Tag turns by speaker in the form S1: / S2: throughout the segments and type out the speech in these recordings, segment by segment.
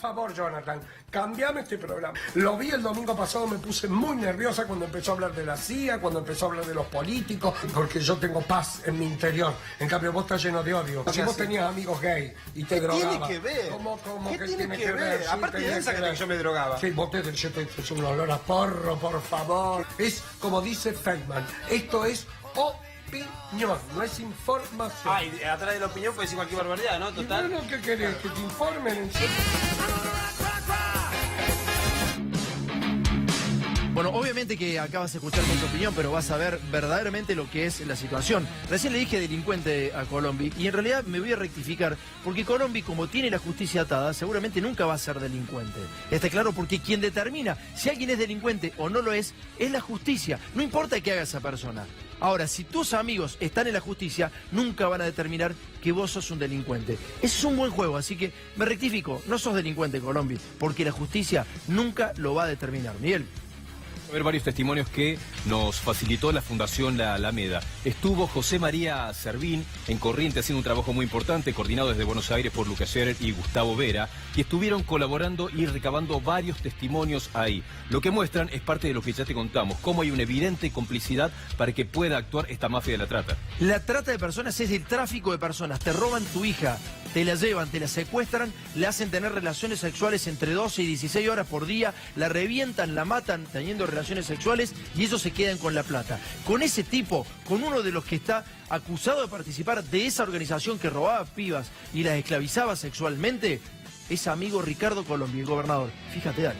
S1: favor, Jonathan, cambiame este programa. Lo vi el domingo pasado, me puse muy nerviosa cuando empezó a hablar de la CIA, cuando empezó a hablar de los políticos, porque yo tengo paz en mi interior. En cambio, vos estás lleno de odio. Si vos tenías amigos gay y te drogabas...
S2: ¿Qué tiene que ver?
S1: ¿Cómo
S2: ¿Qué
S1: que
S2: tiene que
S1: ver?
S2: ver?
S1: Sí,
S2: Aparte piensa que yo me drogaba.
S1: Sí, vos es un olor a porro, por favor. Es como dice Feynman, esto es opinión, no es información.
S2: Ah, y atrás de la opinión puede decir cualquier barbaridad, ¿no? Total.
S1: Y bueno, ¿qué querés? Que te informen.
S3: Bueno, obviamente que acabas de escuchar mi opinión, pero vas a ver verdaderamente lo que es la situación. Recién le dije delincuente a Colombi y en realidad me voy a rectificar porque Colombi, como tiene la justicia atada, seguramente nunca va a ser delincuente. Está claro, porque quien determina si alguien es delincuente o no lo es la justicia. No importa qué haga esa persona. Ahora, si tus amigos están en la justicia, nunca van a determinar que vos sos un delincuente. Ese es un buen juego, así que me rectifico, no sos delincuente, Colombi, porque la justicia nunca lo va a determinar. Miguel.
S4: A ver varios testimonios que nos facilitó la Fundación La Alameda. Estuvo José María Servín en Corrientes haciendo un trabajo muy importante, coordinado desde Buenos Aires por Lucas Scherer y Gustavo Vera, y estuvieron colaborando y recabando varios testimonios ahí. Lo que muestran es parte de lo que ya te contamos, cómo hay una evidente complicidad para que pueda actuar esta mafia de la trata.
S3: La trata de personas es el tráfico de personas. Te roban tu hija, te la llevan, te la secuestran, le hacen tener relaciones sexuales entre 12 y 16 horas por día, la revientan, la matan teniendo relaciones sexuales y ellos se quedan con la plata. Con ese tipo, con uno de los que está acusado de participar de esa organización que robaba pibas y las esclavizaba sexualmente, es amigo Ricardo Colombi, el gobernador. Fíjate, Dani.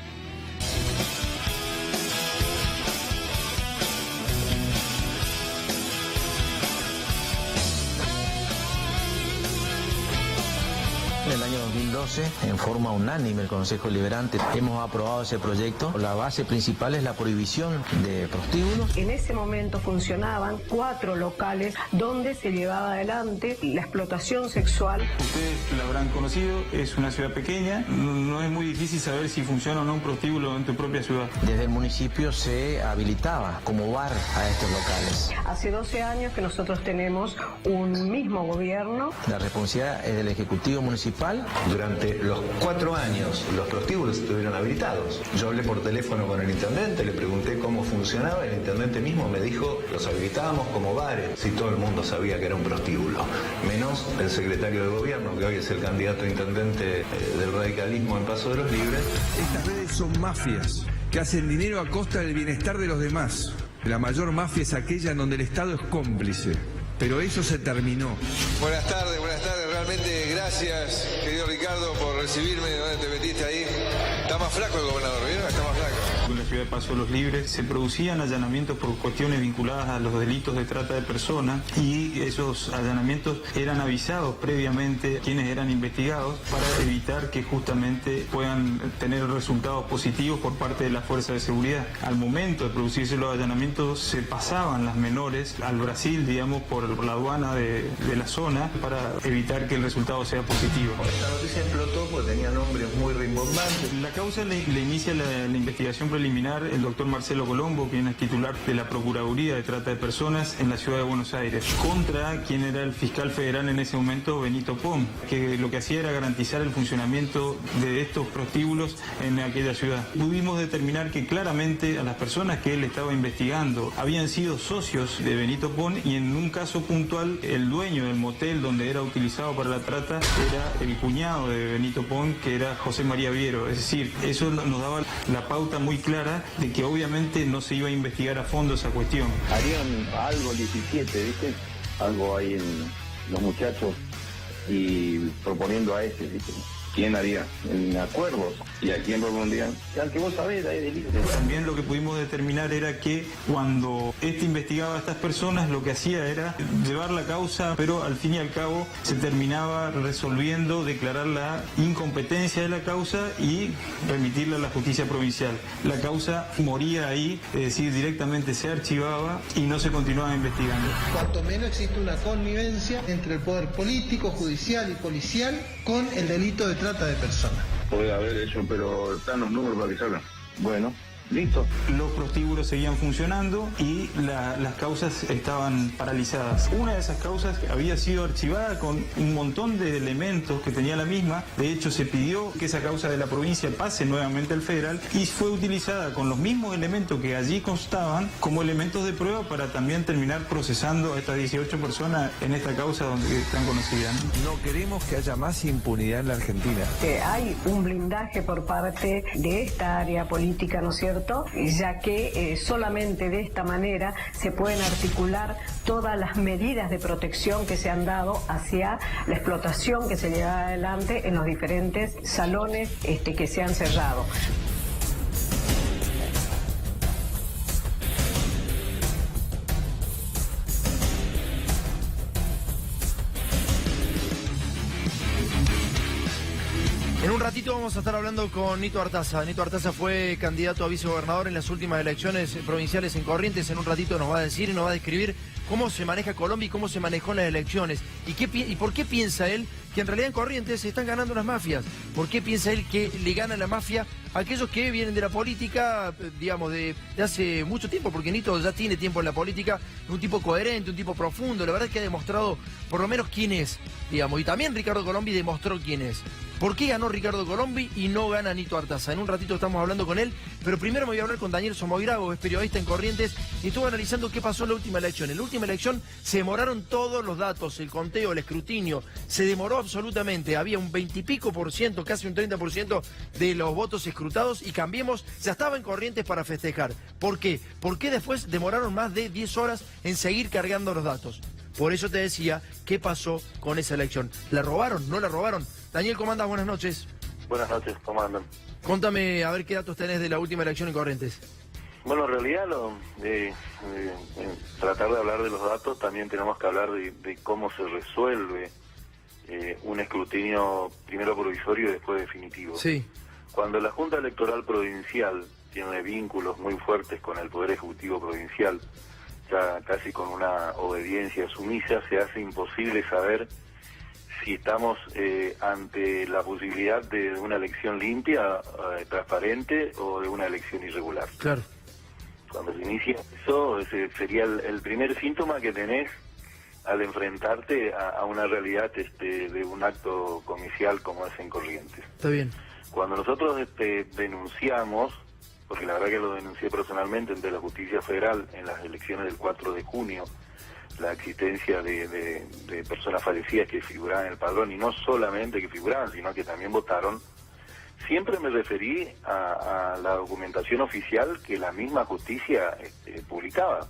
S5: En el año 2012, en forma unánime, el Consejo Deliberante hemos aprobado ese proyecto. La base principal es la prohibición de prostíbulos.
S6: En ese momento funcionaban 4 locales donde se llevaba adelante la explotación sexual.
S7: Ustedes la habrán conocido, es una ciudad pequeña, no es muy difícil saber si funciona o no un prostíbulo en tu propia ciudad.
S5: Desde el municipio se habilitaba como bar a estos locales.
S6: Hace 12 años que nosotros tenemos un mismo gobierno.
S5: La responsabilidad es del Ejecutivo Municipal.
S8: Durante los 4 años los prostíbulos estuvieron habilitados. Yo hablé por teléfono con el intendente, le pregunté cómo funcionaba, el intendente mismo me dijo, los habilitábamos como bares, si todo el mundo sabía que era un prostíbulo. Menos el secretario de gobierno, que hoy es el candidato a intendente del radicalismo en Paso de los Libres.
S9: Estas redes son mafias que hacen dinero a costa del bienestar de los demás. La mayor mafia es aquella en donde el Estado es cómplice. Pero eso se terminó.
S10: Buenas tardes, realmente gracias, querido Ricardo, por recibirme. ¿Dónde te metiste ahí? Está más flaco el gobernador, ¿vieron? Está más flaco.
S7: En la ciudad de Paso de los Libres se producían allanamientos por cuestiones vinculadas a los delitos de trata de personas y esos allanamientos eran avisados previamente a quienes eran investigados para evitar que justamente puedan tener resultados positivos por parte de la fuerza de seguridad. Al momento de producirse los allanamientos se pasaban las menores al Brasil, digamos, por la aduana de la zona para evitar que el resultado sea positivo.
S8: Esta noticia explotó porque tenía nombres muy rimbombantes.
S7: La causa le inicia la investigación preliminar el doctor Marcelo Colombo, quien es titular de la Procuraduría de Trata de Personas en la ciudad de Buenos Aires, contra quien era el fiscal federal en ese momento, Benito Pom, que lo que hacía era garantizar el funcionamiento de estos prostíbulos en aquella ciudad. Pudimos determinar que claramente a las personas que él estaba investigando habían sido socios de Benito Pom y en un caso puntual el dueño del motel donde era utilizado para la trata era el cuñado de Benito Pom, que era José María Viero. Es decir, eso nos daba la pauta muy clara de que obviamente no se iba a investigar a fondo esa cuestión.
S11: Harían algo el 17, ¿viste? Algo ahí en los muchachos y proponiendo a ese, ¿viste? ¿Quién haría? En acuerdos. ¿Y a quién propondrían? Al que vos sabés, ahí de libre.
S7: También lo que pudimos determinar era que cuando investigaba a estas personas, lo que hacía era llevar la causa, pero al fin y al cabo se terminaba resolviendo, declarar la incompetencia de la causa y remitirla a la justicia provincial. La causa moría ahí, es decir, directamente se archivaba y no se continuaba investigando.
S12: Cuanto menos existe una connivencia entre el poder político, judicial y policial con el delito de trata de personas.
S11: Puede haber hecho, pero están los números para que salgan. Bueno, Listo.
S7: Los prostíbulos seguían funcionando y las causas estaban paralizadas. Una de esas causas había sido archivada con un montón de elementos que tenía la misma. De hecho, se pidió que esa causa de la provincia pase nuevamente al federal y fue utilizada con los mismos elementos que allí constaban como elementos de prueba para también terminar procesando a estas 18 personas en esta causa donde están conocidas.
S9: No queremos que haya más impunidad en la Argentina.
S6: Hay un blindaje por parte de esta área política, ¿no es cierto?, ya que solamente de esta manera se pueden articular todas las medidas de protección que se han dado hacia la explotación que se lleva adelante en los diferentes salones que se han cerrado.
S3: En un ratito vamos a estar hablando con Nito Artaza. Nito Artaza fue candidato a vicegobernador en las últimas elecciones provinciales en Corrientes. En un ratito nos va a decir y nos va a describir cómo se maneja Colombia y cómo se manejó en las elecciones. Y por qué piensa él que en realidad en Corrientes se están ganando las mafias. ¿Por qué piensa él que le gana la mafia a aquellos que vienen de la política, digamos, de hace mucho tiempo? Porque Nito ya tiene tiempo en la política, un tipo coherente, un tipo profundo. La verdad es que ha demostrado por lo menos quién es, digamos. Y también Ricardo Colombi demostró quién es. ¿Por qué ganó Ricardo Colombi y no gana Nito Artaza? En un ratito estamos hablando con él, pero primero me voy a hablar con Daniel Somoirago, es periodista en Corrientes, y estuvo analizando qué pasó en la última elección. En la última elección se demoraron todos los datos, el conteo, el escrutinio, se demoró absolutamente. Había un 20 y pico por ciento, casi un 30% de los votos escrutados, y Cambiemos ya estaba en Corrientes para festejar. ¿Por qué? ¿Por qué después demoraron más de 10 horas en seguir cargando los datos? Por eso te decía, ¿qué pasó con esa elección? ¿La robaron? ¿No la robaron? Daniel, ¿cómo andás? Buenas noches.
S11: Buenas noches, ¿cómo andan?
S3: Contame, a ver qué datos tenés de la última elección en Corrientes.
S11: Bueno, en realidad, tratar de hablar de los datos, también tenemos que hablar de cómo se resuelve un escrutinio primero provisorio y después definitivo.
S3: Sí.
S11: Cuando la Junta Electoral Provincial tiene vínculos muy fuertes con el Poder Ejecutivo Provincial, ya casi con una obediencia sumisa, se hace imposible saber si estamos ante la posibilidad de una elección limpia, transparente, o de una elección irregular.
S3: Claro.
S11: Cuando se inicia eso, ese sería el primer síntoma que tenés al enfrentarte a una realidad de un acto comicial como es en Corrientes.
S3: Está bien.
S11: Cuando nosotros denunciamos, porque la verdad que lo denuncié personalmente ante la Justicia Federal en las elecciones del 4 de junio, la existencia de personas fallecidas que figuraban en el padrón, y no solamente que figuraban, sino que también votaron, siempre me referí a la documentación oficial que la misma justicia publicaba.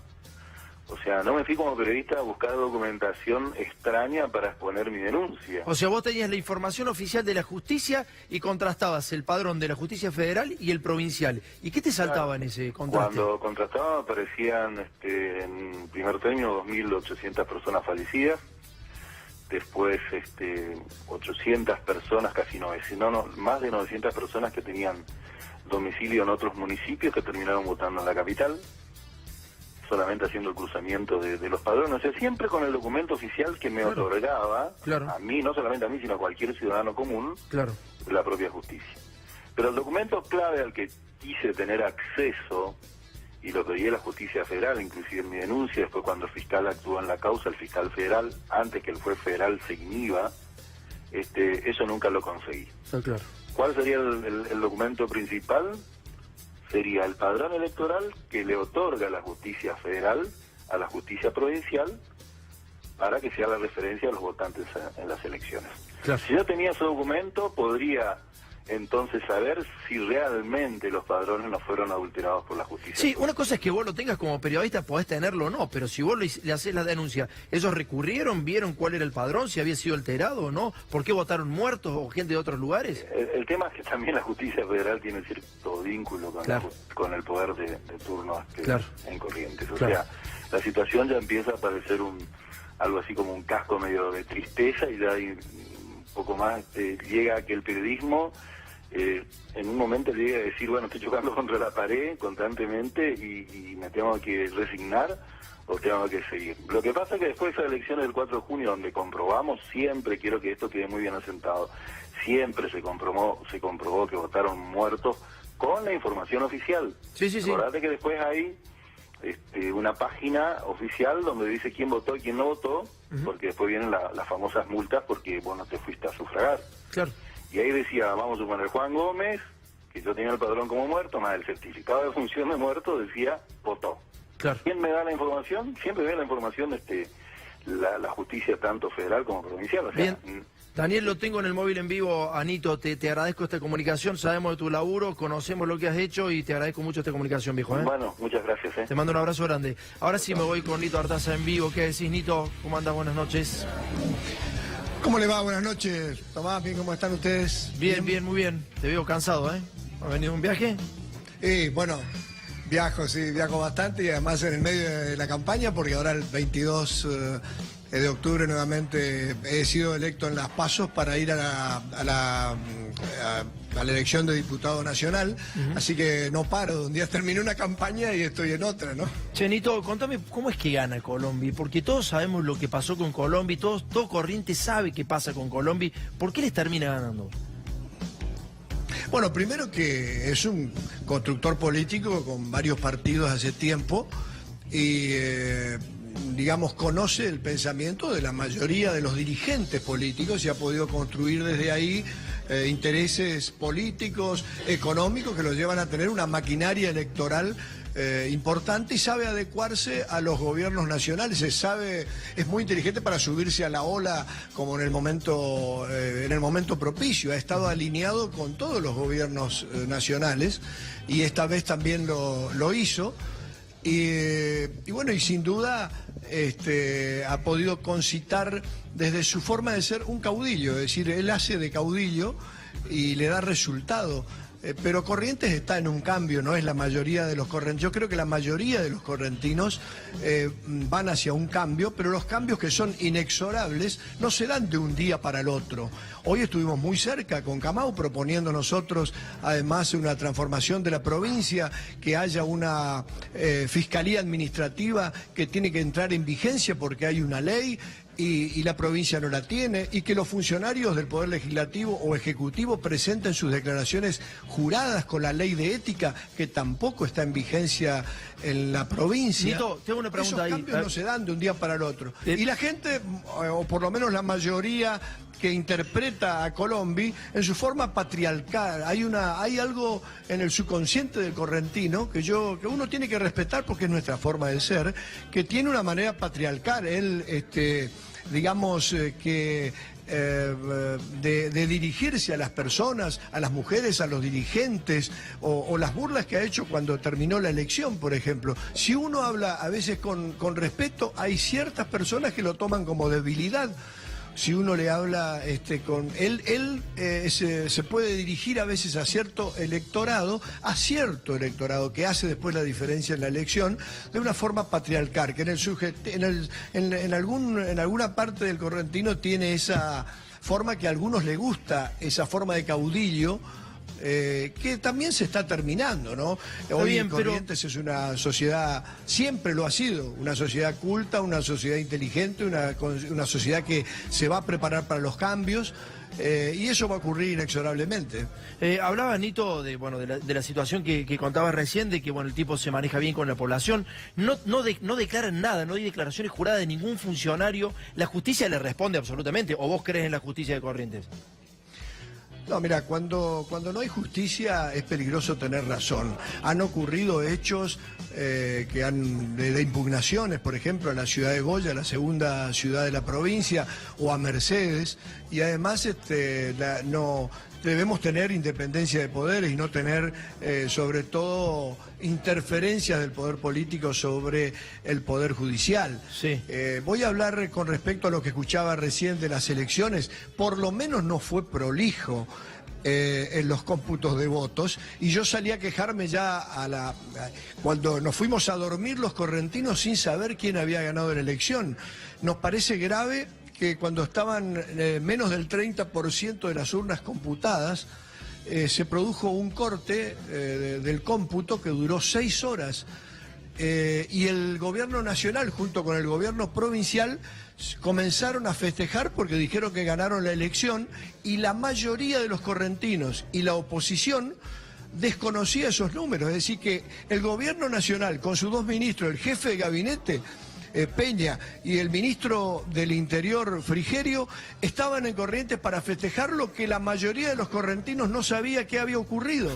S11: O sea, no me fui como periodista a buscar documentación extraña para exponer mi denuncia.
S3: O sea, vos tenías la información oficial de la justicia y contrastabas el padrón de la justicia federal y el provincial. ¿Y qué te saltaba en ese contraste?
S11: Cuando contrastaba aparecían en primer término 2.800 personas fallecidas, después 800 personas, casi 900, más de 900 personas que tenían domicilio en otros municipios que terminaron votando en la capital, solamente haciendo el cruzamiento de los padrones, o sea, siempre con el documento oficial que me otorgaba, a mí, no solamente a mí, sino a cualquier ciudadano común, la propia justicia. Pero el documento clave al que quise tener acceso, y lo pedí a la Justicia Federal, inclusive en mi denuncia, después cuando el fiscal actuó en la causa, el fiscal federal, antes que el juez federal se inhiba, eso nunca lo conseguí.
S3: Está claro.
S11: ¿Cuál sería el documento principal? Sería el padrón electoral que le otorga la Justicia Federal a la Justicia Provincial para que sea la referencia a los votantes en las elecciones. Claro. Si yo tenía ese documento, podría entonces saber si realmente los padrones no fueron adulterados por la justicia.
S3: Sí, una cosa es que vos lo tengas como periodista, podés tenerlo o no, pero si vos le hacés la denuncia, ¿ellos recurrieron, vieron cuál era el padrón, si había sido alterado o no? ¿Por qué votaron muertos o gente de otros lugares?
S11: El tema es que también la justicia federal tiene cierto vínculo con el poder de turno en Corrientes. O sea, la situación ya empieza a parecer algo así como un casco medio de tristeza, y ya hay un poco más llega a que el periodismo en un momento le llega a decir, bueno, estoy chocando contra la pared constantemente y me tengo que resignar o tengo que seguir. Lo que pasa es que después de esa elección del 4 de junio, donde comprobamos, siempre quiero que esto quede muy bien asentado, siempre se comprobó que votaron muertos con la información oficial.
S3: Sí.
S11: Acordate que después hay una página oficial donde dice quién votó y quién no votó, porque después vienen las famosas multas porque vos no te fuiste a sufragar.
S3: Claro.
S11: Y ahí decía, vamos a suponer, Juan Gómez, que yo tenía el padrón como muerto, más el certificado de función de muerto, decía, votó.
S3: Claro.
S11: ¿Quién me da la información? Siempre me da la información la justicia tanto federal como provincial. O sea,
S3: bien. Daniel, lo tengo en el móvil en vivo. Anito, te agradezco esta comunicación, sabemos de tu laburo, conocemos lo que has hecho y te agradezco mucho esta comunicación, viejo.
S11: Bueno, muchas gracias.
S3: Te mando un abrazo grande. Ahora sí me voy con Nito Artaza en vivo. ¿Qué decís, Nito? ¿Cómo andas? Buenas noches.
S13: ¿Cómo le va? Buenas noches. Tomás, bien, ¿cómo están ustedes?
S3: Bien, muy bien. Te veo cansado, ¿eh? ¿Has venido un viaje?
S13: Bueno, viajo bastante y además en el medio de la campaña porque ahora el 22 de octubre nuevamente he sido electo en las PASO para ir a la elección de diputado nacional, así que no paro, un día terminé una campaña y estoy en otra, ¿no?
S3: Chenito, contame, ¿cómo es que gana Colombia? Porque todos sabemos lo que pasó con Colombia, todo Corrientes sabe qué pasa con Colombia, ¿por qué les termina ganando?
S13: Bueno, primero que es un constructor político con varios partidos hace tiempo y digamos, conoce el pensamiento de la mayoría de los dirigentes políticos y ha podido construir desde ahí intereses políticos, económicos, que los llevan a tener una maquinaria electoral importante y sabe adecuarse a los gobiernos nacionales, es muy inteligente para subirse a la ola como en el momento propicio, ha estado alineado con todos los gobiernos nacionales y esta vez también lo hizo. Y bueno, y sin duda ha podido concitar desde su forma de ser un caudillo, es decir, él hace de caudillo y le da resultado. Pero Corrientes está en un cambio, no es la mayoría de los correntinos. Yo creo que la mayoría de los correntinos van hacia un cambio, pero los cambios que son inexorables no se dan de un día para el otro. Hoy estuvimos muy cerca con Camau proponiendo nosotros además una transformación de la provincia, que haya una fiscalía administrativa que tiene que entrar en vigencia porque hay una ley y la provincia no la tiene, y que los funcionarios del Poder Legislativo o Ejecutivo presenten sus declaraciones juradas con la ley de ética, que tampoco está en vigencia en la provincia.
S3: Nito, tengo una pregunta ahí.
S13: Esos cambios no se dan de un día para el otro. Y la gente, o por lo menos la mayoría que interpreta a Colombia en su forma patriarcal, hay algo en el subconsciente del correntino que uno tiene que respetar porque es nuestra forma de ser, que tiene una manera patriarcal. Él, digamos que de dirigirse a las personas, a las mujeres, a los dirigentes, o las burlas que ha hecho cuando terminó la elección, por ejemplo. Si uno habla a veces con respeto, hay ciertas personas que lo toman como debilidad. Si uno le habla con él se puede dirigir a veces a cierto electorado que hace después la diferencia en la elección de una forma patriarcal, que en alguna parte del correntino tiene esa forma que a algunos les gusta, esa forma de caudillo. Que también se está terminando, ¿no? Hoy Corrientes es una sociedad, siempre lo ha sido, una sociedad culta, una sociedad inteligente, una sociedad que se va a preparar para los cambios. Y eso va a ocurrir inexorablemente.
S3: Hablaba, Nito, de la situación que contabas recién, de que el tipo se maneja bien con la población. No declaran nada, no hay declaraciones juradas de ningún funcionario. La justicia le responde absolutamente. ¿O vos crees en la justicia de Corrientes?
S13: No, mira, cuando no hay justicia es peligroso tener razón. Han ocurrido hechos de impugnaciones, por ejemplo, a la ciudad de Goya, la segunda ciudad de la provincia, o a Mercedes, y además no debemos tener independencia de poderes y no tener, sobre todo, interferencias del poder político sobre el poder judicial.
S3: Sí.
S13: Voy a hablar con respecto a lo que escuchaba recién de las elecciones. Por lo menos no fue prolijo en los cómputos de votos, y yo salí a quejarme ya cuando nos fuimos a dormir los correntinos sin saber quién había ganado la elección. Nos parece grave que cuando estaban menos del 30% de las urnas computadas, se produjo un corte del cómputo que duró 6 horas. Y el gobierno nacional junto con el gobierno provincial comenzaron a festejar porque dijeron que ganaron la elección, y la mayoría de los correntinos y la oposición desconocía esos números. Es decir, que el gobierno nacional, con sus dos ministros, el jefe de gabinete, Peña, y el ministro del Interior, Frigerio, estaban en Corrientes para festejar lo que la mayoría de los correntinos no sabía que había ocurrido.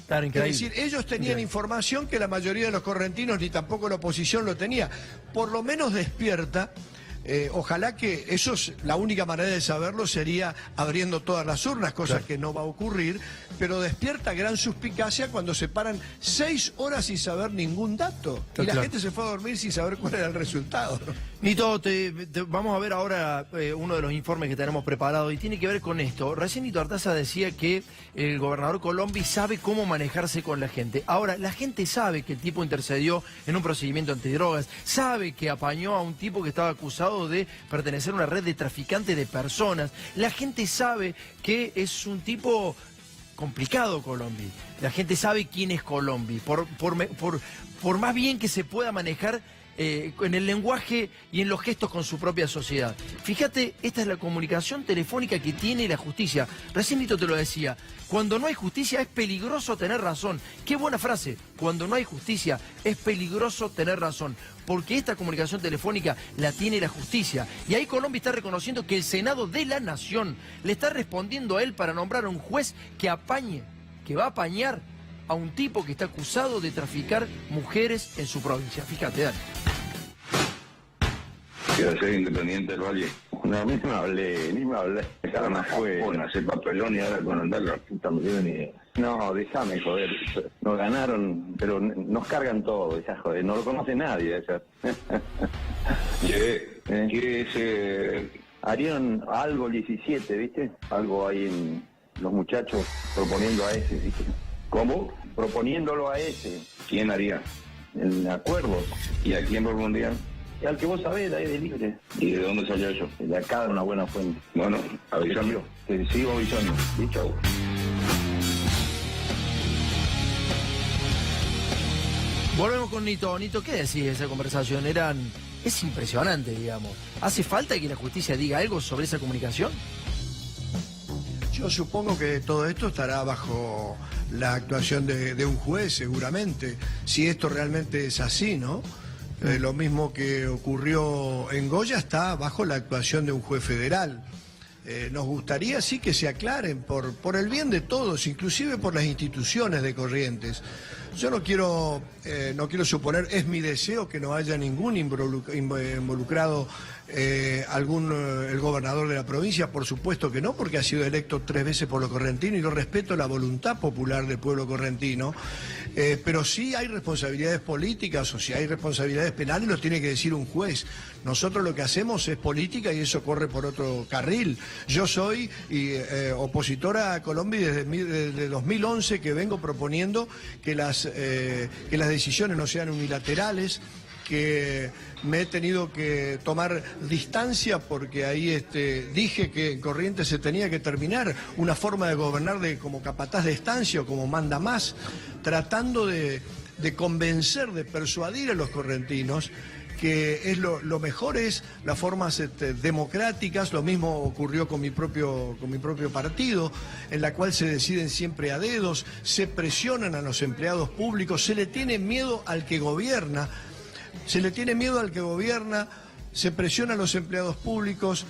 S3: Claro, increíble.
S13: Es decir, ellos tenían información que la mayoría de los correntinos ni tampoco la oposición lo tenía. Por lo menos despierta. Ojalá que eso es la única manera de saberlo, sería abriendo todas las urnas, cosa que no va a ocurrir, pero despierta gran suspicacia cuando se paran 6 horas sin saber ningún dato. Y la gente se fue a dormir sin saber cuál era el resultado.
S3: Nito, vamos a ver ahora uno de los informes que tenemos preparado y tiene que ver con esto. Recién Nito Artaza decía que el gobernador Colombi sabe cómo manejarse con la gente. Ahora, la gente sabe que el tipo intercedió en un procedimiento antidrogas, sabe que apañó a un tipo que estaba acusado de pertenecer a una red de traficantes de personas. La gente sabe que es un tipo complicado, Colombi. La gente sabe quién es Colombi. Por más bien que se pueda manejar en el lenguaje y en los gestos con su propia sociedad. Fíjate, esta es la comunicación telefónica que tiene la justicia. Recién Nito te lo decía, cuando no hay justicia es peligroso tener razón. Qué buena frase, cuando no hay justicia es peligroso tener razón, porque esta comunicación telefónica la tiene la justicia. Y ahí Colombi está reconociendo que el Senado de la Nación le está respondiendo a él para nombrar a un juez que apañe, que va a apañar a un tipo que está acusado de traficar mujeres en su provincia. Fíjate, dale.
S11: Quiero ser independiente del Valle. No, ni me hablé. Esa no fue hacer papelón y ahora con andar la puta me dio ni idea. No, déjame, joder. Nos ganaron, pero nos cargan todo, esa joder. No lo conoce nadie, esa. Harían algo el 17, ¿viste? Algo ahí en los muchachos proponiendo a ese, ¿viste? ¿Cómo? Proponiéndolo a ese. ¿Quién haría? En acuerdo. ¿Y a quién propondrían? Y al que vos sabés, ahí de libre. ¿Y de dónde salió eso? De acá, de una buena fuente. Bueno, avisando. Te sigo avisando. Y chau.
S3: Volvemos con Nito. Nito, ¿qué decís de esa conversación? Es impresionante, digamos. ¿Hace falta que la justicia diga algo sobre esa comunicación?
S13: Yo supongo que todo esto estará bajo la actuación de un juez, seguramente, si esto realmente es así, ¿no? Lo mismo que ocurrió en Goya está bajo la actuación de un juez federal. Nos gustaría sí que se aclaren por el bien de todos, inclusive por las instituciones de Corrientes. Yo no quiero suponer, es mi deseo que no haya ningún involucrado el gobernador de la provincia, por supuesto que no, porque ha sido electo 3 veces por los correntinos y yo respeto la voluntad popular del pueblo correntino, pero sí hay responsabilidades políticas o si hay responsabilidades penales los tiene que decir un juez. Nosotros lo que hacemos es política y eso corre por otro carril. Yo soy opositora a Colombia desde 2011 que vengo proponiendo que las decisiones no sean unilaterales, que me he tenido que tomar distancia porque ahí dije que en Corrientes se tenía que terminar una forma de gobernar como capataz de estancia o como manda más, tratando de convencer, de persuadir a los correntinos que es lo mejor es las formas democráticas. Lo mismo ocurrió con mi propio partido, en la cual se deciden siempre a dedos, se presionan a los empleados públicos, se le tiene miedo al que gobierna, se presiona a los empleados públicos,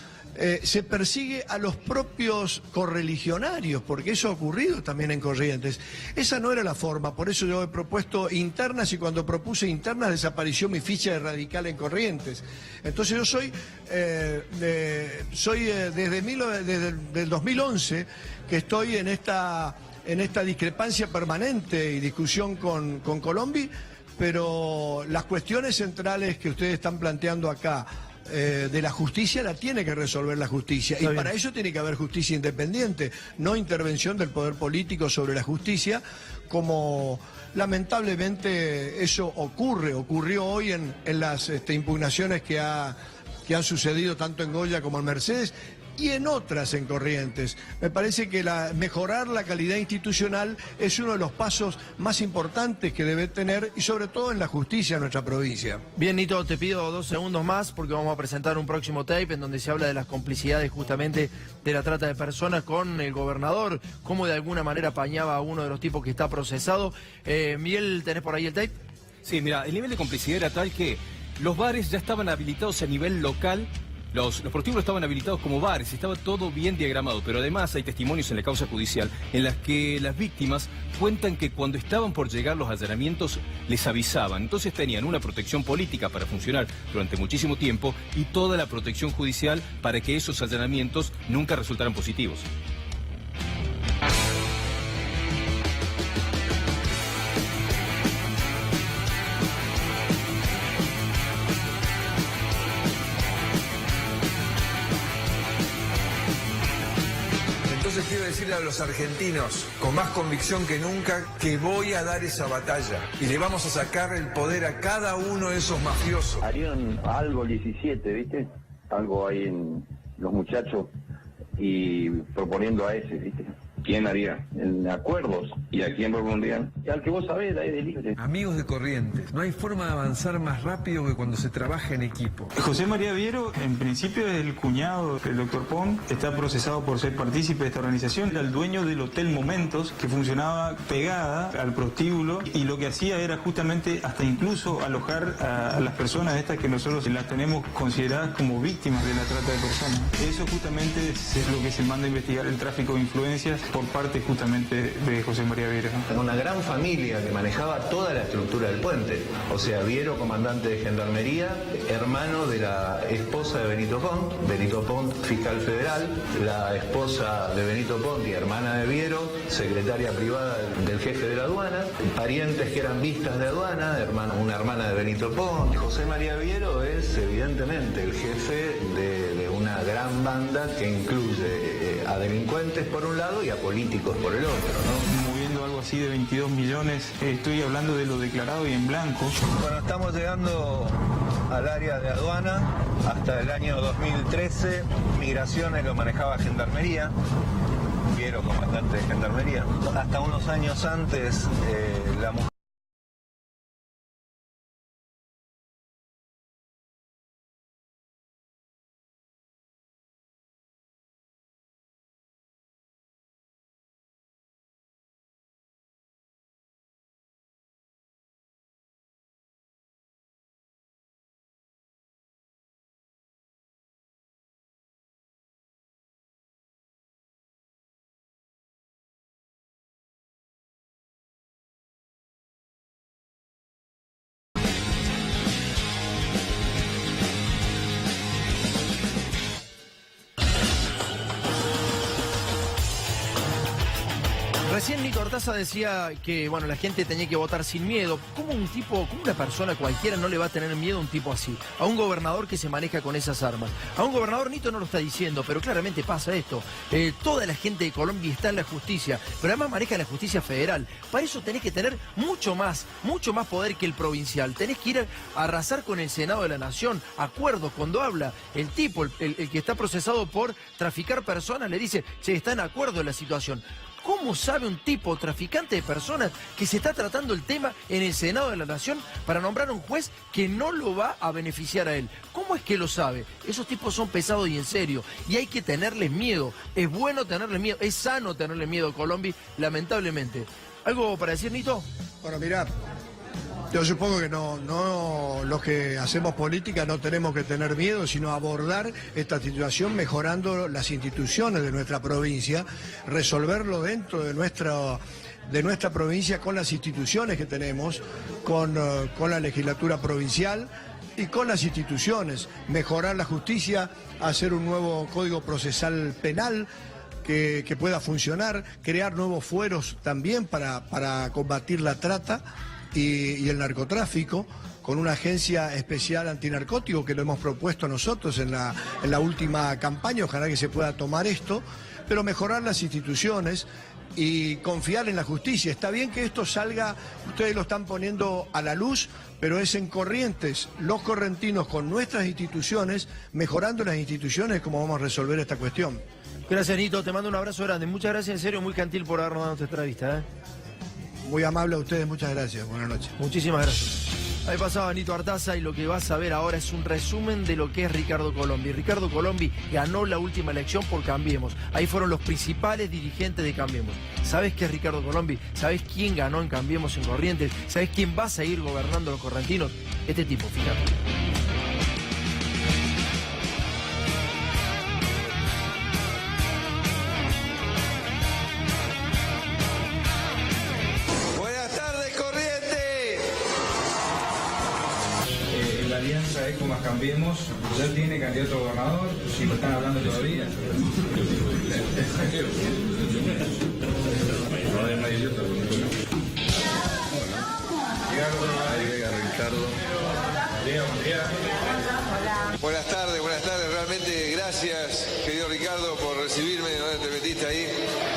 S13: se persigue a los propios correligionarios, porque eso ha ocurrido también en Corrientes. Esa no era la forma, por eso yo he propuesto internas y cuando propuse internas desapareció mi ficha de radical en Corrientes. Entonces yo soy desde el 2011 que estoy en esta discrepancia permanente y discusión con Colombi, pero las cuestiones centrales que ustedes están planteando acá, de la justicia, la tiene que resolver la justicia. Y para eso tiene que haber justicia independiente, no intervención del poder político sobre la justicia, como lamentablemente eso ocurrió hoy en las impugnaciones que han sucedido tanto en Goya como en Mercedes, y en otras en Corrientes. Me parece que mejorar la calidad institucional es uno de los pasos más importantes que debe tener, y sobre todo en la justicia en nuestra provincia.
S3: Bien, Nito, te pido 2 segundos más porque vamos a presentar un próximo tape en donde se habla de las complicidades justamente de la trata de personas con el gobernador, cómo de alguna manera apañaba a uno de los tipos que está procesado. Miguel, ¿tenés por ahí el tape?
S4: Sí, mira, el nivel de complicidad era tal que los bares ya estaban habilitados a nivel local. Los prostíbulos estaban habilitados como bares, estaba todo bien diagramado, pero además hay testimonios en la causa judicial en las que las víctimas cuentan que cuando estaban por llegar los allanamientos les avisaban. Entonces tenían una protección política para funcionar durante muchísimo tiempo y toda la protección judicial para que esos allanamientos nunca resultaran positivos.
S9: Entonces quiero decirle a los argentinos, con más convicción que nunca, que voy a dar esa batalla y le vamos a sacar el poder a cada uno de esos mafiosos.
S11: Harían algo el 17, ¿viste? Algo ahí en los muchachos y proponiendo a ese, ¿viste? ¿Quién haría? En acuerdos. ¿Y a quién propondrían? Al que vos sabés, ahí de libre.
S9: Amigos de Corrientes, no hay forma de avanzar más rápido que cuando se trabaja en equipo.
S7: José María Viero, en principio, es el cuñado del doctor Pon, está procesado por ser partícipe de esta organización, era el dueño del Hotel Momentos, que funcionaba pegada al prostíbulo, y lo que hacía era justamente hasta incluso alojar a las personas estas que nosotros las tenemos consideradas como víctimas de la trata de personas. Eso justamente es lo que se manda a investigar, el tráfico de influencias por parte justamente de José María Viero.
S8: Una gran familia que manejaba toda la estructura del puente. O sea, Viero, comandante de Gendarmería, hermano de la esposa de Benito Pont, fiscal federal, la esposa de Benito Pont y hermana de Viero, secretaria privada del jefe de la aduana, parientes que eran vistas de aduana, una hermana de Benito Pont. José María Viero es evidentemente el jefe de una gran banda que incluye a delincuentes por un lado y a políticos por el otro, ¿no?
S7: Moviendo algo así de 22 millones, estoy hablando de lo declarado y en blanco.
S8: Bueno, estamos llegando al área de aduana. Hasta el año 2013, migraciones lo manejaba Gendarmería, Viero, comandante de Gendarmería. Hasta unos años antes, la mujer...
S3: Recién Nico Ortaza decía que bueno, la gente tenía que votar sin miedo. ¿Cómo una persona cualquiera no le va a tener miedo a un tipo así? A un gobernador que se maneja con esas armas. A un gobernador, Nito no lo está diciendo, pero claramente pasa esto. Toda la gente de Colombia está en la justicia, pero además maneja la justicia federal. Para eso tenés que tener mucho más poder que el provincial. Tenés que ir a arrasar con el Senado de la Nación. Acuerdos, cuando habla el tipo, el que está procesado por traficar personas, le dice, se está en acuerdo en la situación. ¿Cómo sabe un tipo traficante de personas que se está tratando el tema en el Senado de la Nación para nombrar a un juez que no lo va a beneficiar a él? ¿Cómo es que lo sabe? Esos tipos son pesados y en serio, y hay que tenerles miedo. Es bueno tenerles miedo, es sano tenerle miedo a Colombia, lamentablemente. ¿Algo para decir, Nito?
S13: Bueno, mirá, yo supongo que no los que hacemos política no tenemos que tener miedo, sino abordar esta situación mejorando las instituciones de nuestra provincia, resolverlo dentro de nuestra provincia con las instituciones que tenemos, con la legislatura provincial y con las instituciones, mejorar la justicia, hacer un nuevo código procesal penal que pueda funcionar, crear nuevos fueros también para combatir la trata y el narcotráfico, con una agencia especial antinarcótico que lo hemos propuesto nosotros en la última campaña. Ojalá que se pueda tomar esto, pero mejorar las instituciones, y confiar en la justicia. Está bien que esto salga, ustedes lo están poniendo a la luz, pero es en Corrientes, los correntinos con nuestras instituciones, mejorando las instituciones, como vamos a resolver esta cuestión.
S3: Gracias, Nito, te mando un abrazo grande. Muchas gracias, en serio, muy gentil por habernos dado esta entrevista.
S13: Muy amable a ustedes, muchas gracias. Buenas noches.
S3: Muchísimas gracias. Ahí pasaba Nito Artaza y lo que vas a ver ahora es un resumen de lo que es Ricardo Colombi. Ricardo Colombi ganó la última elección por Cambiemos. Ahí fueron los principales dirigentes de Cambiemos. ¿Sabes qué es Ricardo Colombi? ¿Sabes quién ganó en Cambiemos en Corrientes? ¿Sabes quién va a seguir gobernando los correntinos? Este tipo, fíjate.
S7: La alianza ECO más Cambiemos ya tiene candidato a gobernador, si lo están hablando todavía.
S10: Buenas tardes, realmente gracias, querido Ricardo, por recibirme, ¿no? Te metiste ahí.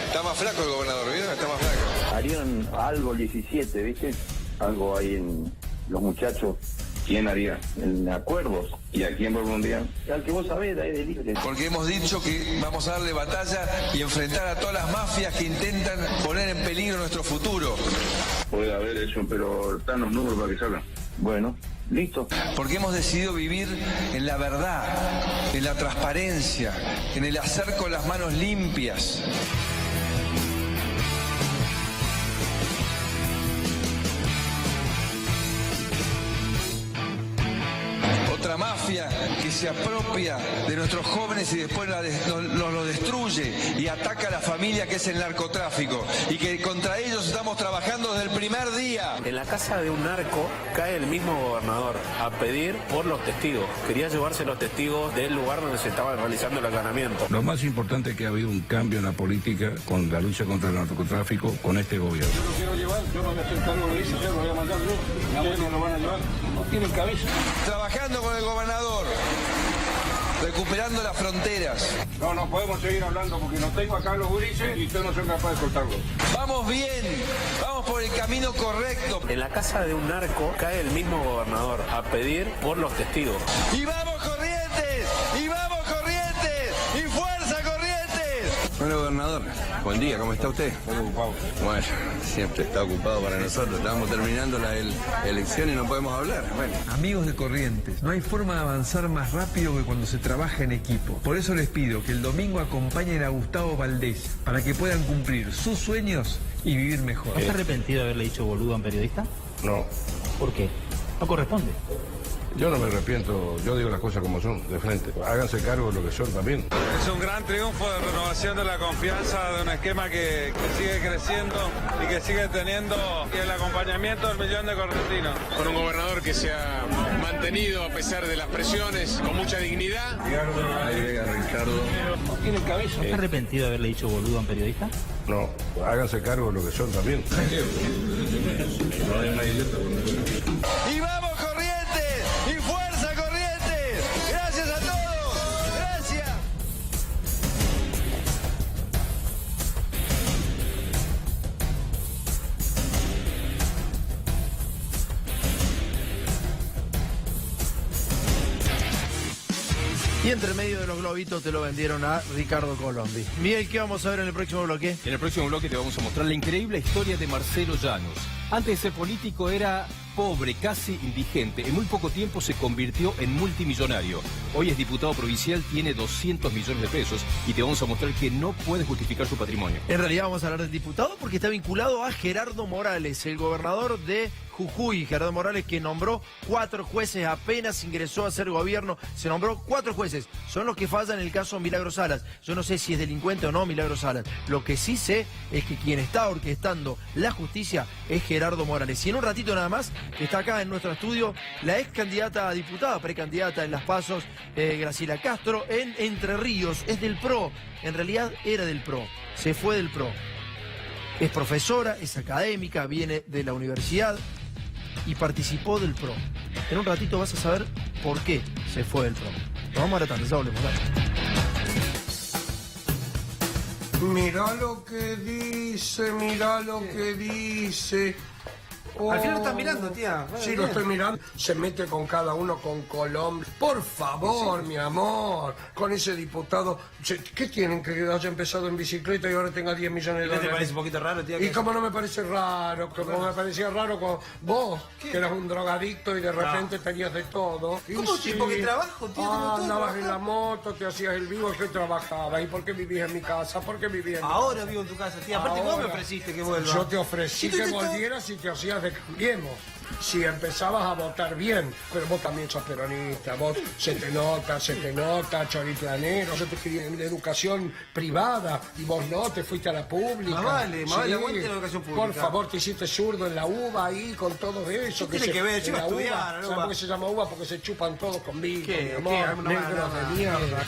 S10: Está más flaco el gobernador, ¿vieron? Está más flaco.
S11: Harían algo el 17, ¿viste? Algo ahí en los muchachos. ¿Quién haría? En acuerdos. ¿Y a quién propondrían? Al que vos sabés, ahí de libre.
S9: Porque hemos dicho que vamos a darle batalla y enfrentar a todas las mafias que intentan poner en peligro nuestro futuro.
S11: Puede haber eso, pero están los números para que salgan. Bueno, listo.
S9: Porque hemos decidido vivir en la verdad, en la transparencia, en el hacer con las manos limpias. Otra mafia que se apropia de nuestros jóvenes y después nos lo destruye y ataca a la familia, que es el narcotráfico, y que contra ellos estamos trabajando desde el primer día.
S14: En la casa de un narco cae el mismo gobernador a pedir por los testigos. Quería llevarse los testigos del lugar donde se estaba realizando el allanamiento.
S15: Lo más importante es que ha habido un cambio en la política con la lucha contra el narcotráfico con este gobierno.
S7: Yo lo quiero llevar, yo no me estoy cargo de eso, yo lo voy a mandar yo. Ustedes no lo van a llevar, no tienen cabeza.
S9: Trabajando con el gobernador, recuperando las fronteras.
S7: No podemos seguir hablando porque no tengo acá los gurises y ustedes no son capaces de cortarlos.
S9: Vamos bien, vamos por el camino correcto.
S14: En la casa de un narco cae el mismo gobernador a pedir por los testigos.
S9: ¡Y vamos Corrientes! ¡Y vamos Corrientes! ¡Y fuerza Corrientes!
S8: Bueno, gobernador, buen día, ¿cómo está usted?
S7: Estoy ocupado.
S8: Bueno, siempre está ocupado para nosotros. Estábamos terminando la elección y no podemos hablar. Bueno.
S16: Amigos de Corrientes, no hay forma de avanzar más rápido que cuando se trabaja en equipo. Por eso les pido que el domingo acompañen a Gustavo Valdés para que puedan cumplir sus sueños y vivir mejor.
S17: ¿No está arrepentido de haberle dicho boludo a un periodista?
S15: No,
S17: ¿Por qué? No corresponde.
S15: yo no me arrepiento, yo digo las cosas como son, de frente. Háganse cargo de lo que son también.
S2: Es un gran triunfo de renovación de la confianza de un esquema que sigue creciendo y que sigue teniendo el acompañamiento del millón de correntinos.
S18: Con un gobernador que se ha mantenido a pesar de las presiones con mucha dignidad.
S8: Ahí llega Ricardo.
S7: No tienen cabeza.
S17: ¿No está arrepentido de haberle dicho boludo a un periodista?
S15: No, háganse cargo de lo que son también.
S9: ¡Y vamos Corrientes! ¡Y fuerza Corrientes! ¡Gracias a todos! ¡Gracias!
S3: Y entre medio de los globitos te lo vendieron a Ricardo Colombi. Miguel, ¿qué vamos a ver en el próximo bloque?
S4: En el próximo bloque te vamos a mostrar la increíble historia de Marcelo Llanos. Antes de ser político era pobre, casi indigente. En muy poco tiempo se convirtió en multimillonario. Hoy es diputado provincial, tiene 200 millones de pesos y te vamos a mostrar que no puede justificar su patrimonio.
S3: En realidad vamos a hablar del diputado porque está vinculado a Gerardo Morales, el gobernador de Jujuy. Gerardo Morales, que nombró 4 jueces, apenas ingresó a ser gobierno, se nombró 4 jueces. Son los que fallan en el caso Milagros Salas. Yo no sé si es delincuente o no Milagros Salas. Lo que sí sé es que quien está orquestando la justicia es Gerardo Morales. Y en un ratito nada más, está acá en nuestro estudio la ex candidata a diputada, precandidata en Las Pasos, Graciela Castro, en Entre Ríos. Es del PRO, en realidad era del PRO, se fue del PRO. Es profesora, es académica, viene de la universidad y participó del PRO. En un ratito vas a saber por qué se fue del PRO. Nos vamos a la tarde, ya volvemos. Dale.
S1: Mirá lo que dice, mirá lo que dice.
S19: Al final lo estás mirando, tía.
S1: Sí, lo estoy mirando. Se mete con cada uno, con Colombia. Por favor, mi amor, con ese diputado. ¿Qué tienen que haya empezado en bicicleta y ahora tenga 10 millones de
S19: ¿No te
S1: dólares?
S19: parece un poquito raro, tía?
S1: ¿Y cómo no me parece raro? Como me parecía raro con vos, que eras un drogadicto y de repente tenías de todo.
S19: ¿Cómo tipo que trabajo, tío?
S1: Andabas en la moto, te hacías el vivo, que trabajabas. ¿Y por qué vivías en mi casa? ¿Por qué vivías en mi
S19: Ahora vivo en tu casa, tía. Aparte, vos me ofreciste que vuelva.
S1: Yo te ofrecí que volvieras y te hacías de Cambiemos. Si empezabas a votar bien, pero vos también sos peronista, vos se te nota, choriplanero, yo te quería en la educación privada y vos no, te fuiste a la pública.
S19: Más vale, aguante la educación pública.
S1: Por favor, te hiciste zurdo en la uva ahí con todo eso.
S19: ¿Qué tiene que ver? Yo iba a estudiar,
S1: ¿Sabes por qué se llama uva? Porque se chupan todos con vino,
S19: ¿Qué?
S1: mi amor,
S19: ¿Qué?
S1: negros de mierda.